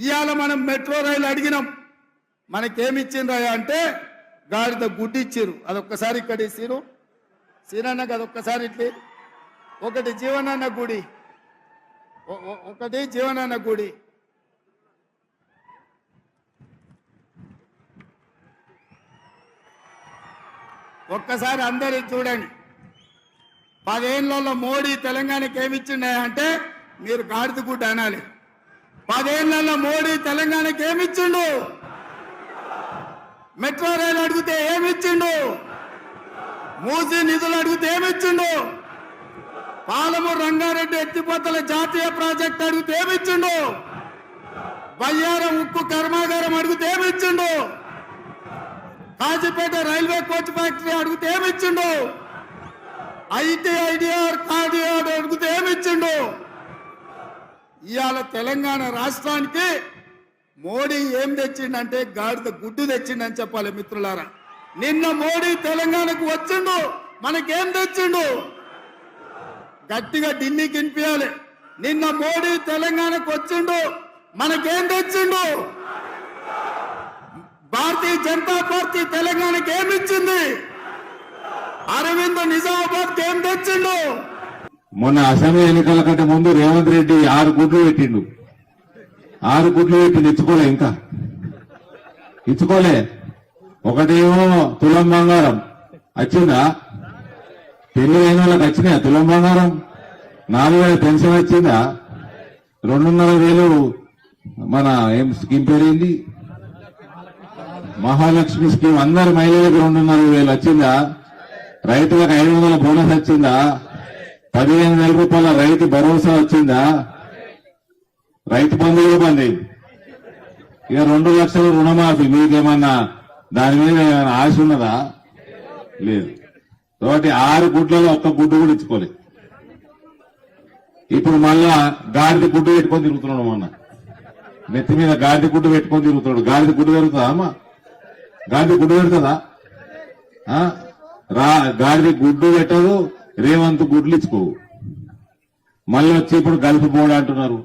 ఇవాళ మనం మెట్రో రైలు అడిగినాం, మనకేమిచ్చిండ్రా అంటే గాడిద గుడ్డి ఇచ్చిరు. అదొక్కసారి ఇక్కడ ఇచ్చిరు సీనన్నకు, అదొక్కసారి ఇట్లే ఒకటి జీవనన్న గుడి, ఒకటి జీవనన్న గుడి. ఒక్కసారి అందరూ చూడండి. 10 ఏళ్లలో మోడీ తెలంగాణకి ఏమిచ్చిండే అంటే మీరు గాడిద గుడ్డ అనాలి. 10 ఏళ్లలో మోడీ తెలంగాణకి ఏమిచ్చిండు? మెట్రో రైలు అడిగితే ఏమిచ్చిండు? మూసీ నిధులు అడిగితే ఏమిచ్చిండు? పాలమూరు రంగారెడ్డి ఎత్తిపోతల జాతీయ ప్రాజెక్ట్ అడిగితే ఏమిచ్చిండు? బయ్యారం ఉక్కు కర్మాగారం అడిగితే ఏమిచ్చిండు? కాజీపేట రైల్వే కోచ్ ఫ్యాక్టరీ అడిగితే ఏమిచ్చిండు? ఐటీఐడిఆర్ కార్డిఆర్ అడిగితే ఏమిచ్చిండు? ఇవాళ తెలంగాణ రాష్ట్రానికి మోడీ ఏం తెచ్చిండంటే గాడిద గుడ్డు తెచ్చిండని చెప్పాలి మిత్రులారా. నిన్న మోడీ తెలంగాణకు వచ్చిండు, మనకేం తెచ్చిండు? గట్టిగా ఢిల్లీకి వినిపించాలి. నిన్న మోడీ తెలంగాణకు వచ్చిండు, మనకేం తెచ్చిండు? భారతీయ జనతా పార్టీ తెలంగాణకి ఏమిచ్చింది? అరవింద్ నిజామాబాద్ ఏం తెచ్చిండు? మొన్న అసెంబ్లీ ఎన్నికల కంటే ముందు రేవంత్ రెడ్డి 6 గుడ్లు పెట్టిండు. 6 గుడ్లు పెట్టి ఇచ్చుకోలే, ఇంకా ఇచ్చుకోలే. ఒకటేమో తులం బంగారం వచ్చిందా? పెళ్లి అయిన వాళ్ళకి వచ్చినాయా తులం బంగారం? 4,000 పెన్షన్ వచ్చిందా? 2,500 మన ఏం స్కీమ్ పేరేంది? మహాలక్ష్మి స్కీమ్. అందరు మహిళలకు 2,500 వచ్చిందా? రైతులకు 500 బోనస్ వచ్చిందా? 15,000 రూపాయల రైతు భరోసా వచ్చిందా? రైతు బంధు కూడా బంద్ అయింది. ఇక 2 లక్షల రుణమాఫీ. మీకేమన్నా దాని మీద ఏమైనా ఆశ ఉన్నదా? లేదు. కాబట్టి 6 గుడ్లలో 1 గుడ్డు కూడా ఇచ్చుకోలేదు. ఇప్పుడు మళ్ళా గాడిద గుడ్డు పెట్టుకొని తిరుగుతున్నాడు. మొన్న నెత్తి మీద గాడిద గుడ్డు పెట్టుకొని తిరుగుతున్నాడు. గాడిద గుడ్డు పెరుగుతుందా అమ్మా? గాడిద గుడ్డు పెడుతుందా? గాడిద గుడ్డు పెట్టదు, రేవంత్ గుడ్లు ఇచ్చుకోవు. మళ్ళీ వచ్చి ఇప్పుడు గల్ఫ్ బోర్డు అంటున్నారు.